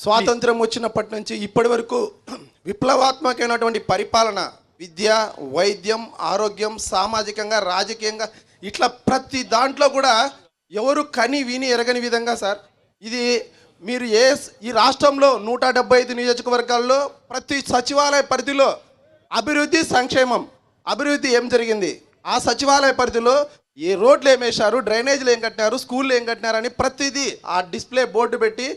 స్వాతంత్రం వచ్చినప్పటి నుంచి ఇప్పటి వరకు విప్లవాత్మకమైనటువంటి పరిపాలన, విద్య, వైద్యం, ఆరోగ్యం, సామాజికంగా, రాజకీయంగా ఇట్లా ప్రతి దాంట్లో కూడా ఎవరు కని విని ఎరగని విధంగా సార్ ఇది మీరు ఈ రాష్ట్రంలో 175 నియోజకవర్గాల్లో ప్రతి సచివాలయ పరిధిలో అభివృద్ధి, సంక్షేమం, అభివృద్ధి ఏం జరిగింది, ఆ సచివాలయ పరిధిలో ఏ రోడ్లు ఏం వేశారు, డ్రైనేజీలు ఏం కట్టినారు, స్కూళ్ళు ఏం కట్టినారని ప్రతిదీ ఆ డిస్ప్లే బోర్డు పెట్టి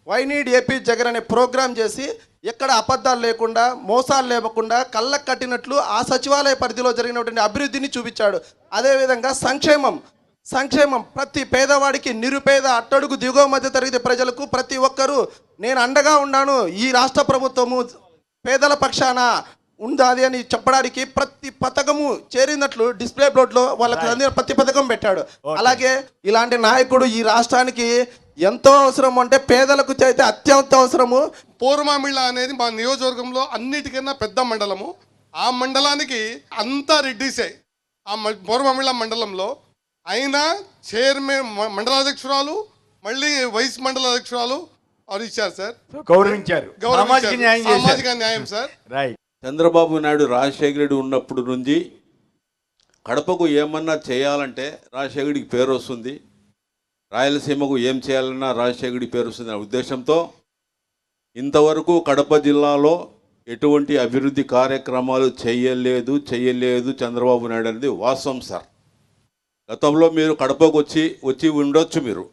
వై నీడ్ ఏపీ జగన్ అనే ప్రోగ్రాం చేసి ఎక్కడ అబద్ధాలు లేకుండా, మోసాలు లేకుండా కళ్ళకు కట్టినట్లు ఆ సచివాలయ పరిధిలో జరిగినటువంటి అభివృద్ధిని చూపించాడు. అదేవిధంగా సంక్షేమం ప్రతి పేదవాడికి, నిరుపేద, అట్టడుగు, దిగువ మధ్య తరగతి ప్రజలకు ప్రతి ఒక్కరూ నేను అండగా ఉన్నాను, ఈ రాష్ట్ర ప్రభుత్వము పేదల పక్షాన ఉండాలి అని చెప్పడానికి ప్రతి పథకము చేరినట్లు డిస్ప్లే బోర్డులో వాళ్ళకి అందిన ప్రతి పథకం పెట్టాడు. అలాగే ఇలాంటి నాయకుడు ఈ రాష్ట్రానికి ఎంతో అవసరం, అంటే పేదలకు అయితే అత్యంత అవసరము. పూర్వమామిళ్ళ అనేది మా నియోజకవర్గంలో అన్నిటికన్నా పెద్ద మండలము. ఆ మండలానికి అంతా రెడ్డిసే. ఆ పూర్వమామిళ్ళ మండలంలో అయినా చైర్మన్, మండలాధ్యక్షురాలు, మళ్ళీ వైస్ మండల అధ్యక్షురాలు వారు ఇచ్చారు సార్, గౌరవించారు. సామాజిక న్యాయం సార్. రైట్. చంద్రబాబు నాయుడు, రాజశేఖర రెడ్డి ఉన్నప్పుడు నుంచి కడపకు ఏమన్నా చేయాలంటే రాజశేఖరుడికి పేరు వస్తుంది, రాయలసీమకు ఏం చేయాలన్నా రాజశేఖరుడి పేరు వస్తుంది అనే ఉద్దేశంతో ఇంతవరకు కడప జిల్లాలో ఎటువంటి అభివృద్ధి కార్యక్రమాలు చేయలేదు చంద్రబాబు నాయుడు అనేది వాస్తవం సార్. గతంలో మీరు కడపకు వచ్చి ఉండొచ్చు. మీరు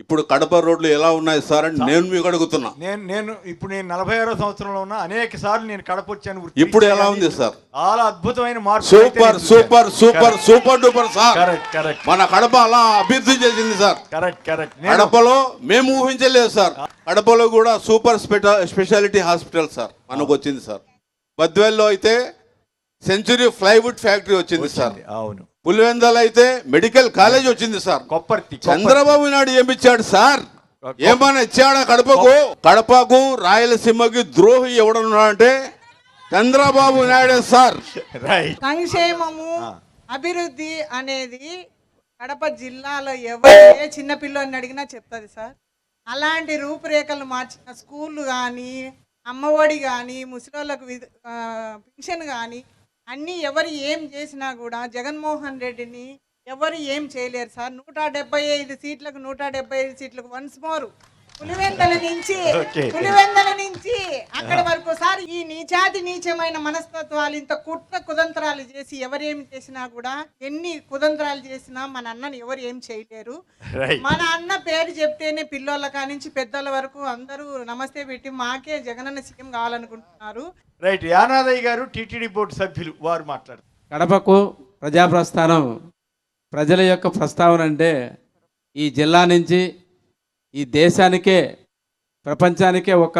ఇప్పుడు కడప రోడ్లు ఎలా ఉన్నాయి సార్ అని నేను మీకు అడుగుతున్నా. నేను ఇప్పుడు 46వ సంవత్సరంలో ఉన్నా, అనేక సార్లు నేను కడప వచ్చాను. ఇప్పుడు ఎలా ఉంది సార్? చాలా అద్భుతమైన మార్పు. Super super super super duper sir. Correct. మన కడప అలా అభివృద్ధి చేసింది సార్. కరెక్ట్. కడపలో మేము ఊహించలేదు సార్. కడపలో కూడా సూపర్ స్పెషాలిటీ హాస్పిటల్ సార్ మనకు వచ్చింది సార్. బద్వేల్లో అయితే సెంచురీ ప్లైవుడ్ ఫ్యాక్టరీ వచ్చింది సార్. అవును. పులివెందల్ అయితే మెడికల్ కాలేజ్ వచ్చింది సార్. చంద్రబాబు నాయుడు ఏమిచ్చాడు సార్? ఏమన్నా ఇచ్చాడా కడపకు రాయలసీమకి ద్రోహి ఎవడన్నాడంటే చంద్రబాబు నాయుడు సార్. సంక్షేమము, అభివృద్ధి అనేది కడప జిల్లాలో ఎవరు ఏ చిన్నపిల్లని అడిగినా చెప్తుంది సార్. అలాంటి రూపురేఖలు మార్చిన స్కూళ్ళు కానీ, అమ్మఒడి కానీ, ముసలోళ్ళకు పెన్షన్ కానీ అన్నీ ఎవరు ఏం చేసినా కూడా జగన్మోహన్ రెడ్డిని ఎవరు ఏం చేయలేరు సార్. 175 సీట్లకు 175 సీట్లకు వన్స్ మోర్ పులివెందల నుంచి అక్కడ వరకు సార్. ఈ నీచమైన మనస్తత్వాలు, ఇంత కుతంత్రాలు చేసి ఎవరేం చేసినా కూడా, ఎన్ని కుతంత్రాలు చేసినా మన అన్నని ఎవరు ఏం చేయలేరు. మన అన్న పేరు చెప్తేనే పిల్లోళ్ళ కానించి పెద్దోళ్ళ వరకు అందరూ నమస్తే పెట్టి మాకే జగనన్న సీఎం కావాలనుకుంటున్నారు. రైట్. యానాదయ్య గారు టీటీడీ బోర్డు సభ్యులు, వారు మాట్లాడారు. కడపకు ప్రజాప్రస్థానం, ప్రజల యొక్క ప్రస్తావన అంటే ఈ జిల్లా నుంచి ఈ దేశానికే, ప్రపంచానికే ఒక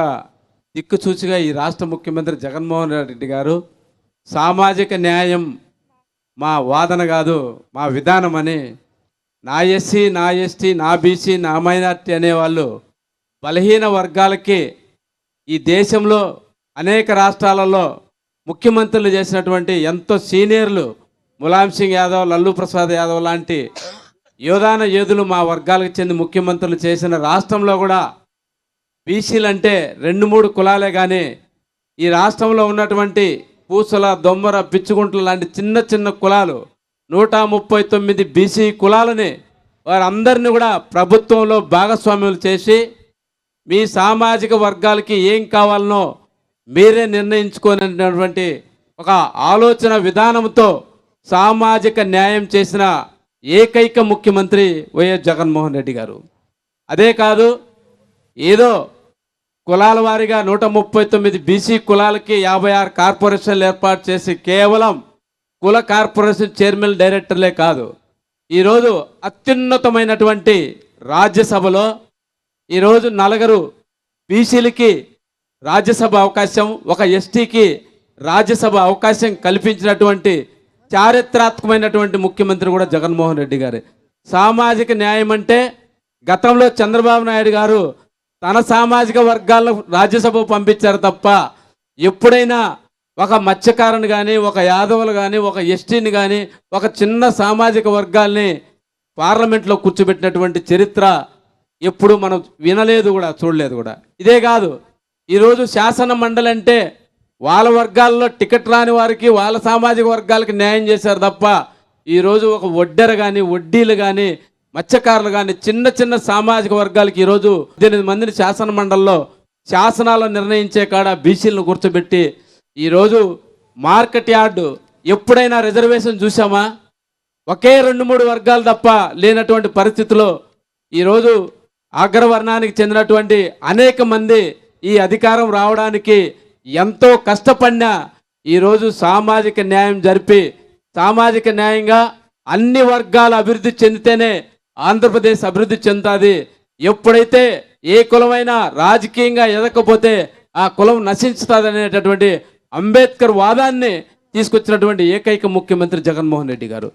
దిక్కుచూచిగా ఈ రాష్ట్ర ముఖ్యమంత్రి జగన్మోహన్ రెడ్డి గారు సామాజిక న్యాయం మా వాదన కాదు, మా విధానం అని, నా ఎస్సీ, నా ఎస్టీ, నా బీసీ, నా మైనార్టీ అనేవాళ్ళు బలహీన వర్గాలకి ఈ దేశంలో అనేక రాష్ట్రాలలో ముఖ్యమంత్రులు చేసినటువంటి ఎంతో సీనియర్లు, ములాయం సింగ్ యాదవ్, లల్లూ ప్రసాద్ యాదవ్ లాంటి యోధాన యోధులు మా వర్గాలకు చెంది ముఖ్యమంత్రులు చేసిన రాష్ట్రంలో కూడా బీసీలు అంటే 2-3 కులాలే కానీ ఈ రాష్ట్రంలో ఉన్నటువంటి పూసల, దొమ్మర, పిచ్చుగుంట్ల లాంటి చిన్న కులాలు 139 బీసీ కులాలని వారందరినీ కూడా ప్రభుత్వంలో భాగస్వామ్యులు చేసి మీ సామాజిక వర్గాలకి ఏం కావాలనో మీరే నిర్ణయించుకునేటువంటి ఒక ఆలోచన విధానంతో సామాజిక న్యాయం చేసిన ఏకైక ముఖ్యమంత్రి వైఎస్ జగన్మోహన్ రెడ్డి గారు. అదే కాదు, ఏదో కులాల వారీగా 139 బీసీ కులాలకి 56 కార్పొరేషన్లు ఏర్పాటు చేసి కేవలం కుల కార్పొరేషన్ చైర్మన్, డైరెక్టర్లే కాదు, ఈరోజు అత్యున్నతమైనటువంటి రాజ్యసభలో ఈరోజు 4 బీసీలకి రాజ్యసభ అవకాశం, ఒక ఎస్టీకి రాజ్యసభ అవకాశం కల్పించినటువంటి చారిత్రాత్మకమైనటువంటి ముఖ్యమంత్రి కూడా జగన్మోహన్ రెడ్డి గారే. సామాజిక న్యాయం అంటే గతంలో చంద్రబాబు నాయుడు గారు తన సామాజిక వర్గాలను రాజ్యసభ పంపించారు తప్ప ఎప్పుడైనా ఒక మత్స్యకారుని కానీ, ఒక యాదవులు కానీ, ఒక ఎస్టీని కానీ, ఒక చిన్న సామాజిక వర్గాల్ని పార్లమెంట్లో కూర్చోబెట్టినటువంటి చరిత్ర ఎప్పుడు మనం వినలేదు కూడా, చూడలేదు కూడా. ఇదే కాదు, ఈరోజు శాసన మండలి అంటే వాళ్ళ వర్గాల్లో టికెట్ రాని వారికి, వాళ్ళ సామాజిక వర్గాలకి న్యాయం చేశారు తప్ప ఈరోజు ఒక వడ్డెర కానీ, వడ్డీలు కానీ, మత్స్యకారులు కానీ, చిన్న చిన్న సామాజిక వర్గాలకి ఈరోజు 18 మందిని శాసన మండలిలో శాసనాలు నిర్ణయించే కాడ బీసీలను కూర్చోబెట్టి ఈరోజు మార్కెట్ యార్డు ఎప్పుడైనా రిజర్వేషన్ చూసామా? ఒకే 2-3 వర్గాలు తప్ప లేనటువంటి పరిస్థితిలో ఈరోజు అగ్రవర్ణానికి చెందినటువంటి అనేక మంది ఈ అధికారం రావడానికి ఎంతో కష్టపడినా ఈరోజు సామాజిక న్యాయం జరిపి, సామాజిక న్యాయంగా అన్ని వర్గాలు అభివృద్ధి చెందితేనే ఆంధ్రప్రదేశ్ అభివృద్ధి చెందుతుంది. ఎప్పుడైతే ఏ కులమైనా రాజకీయంగా ఎదకపోతే ఆ కులం నశించుతుంది అనేటటువంటి అంబేద్కర్ వాదాన్ని తీసుకొచ్చినటువంటి ఏకైక ముఖ్యమంత్రి జగన్మోహన్ రెడ్డి గారు.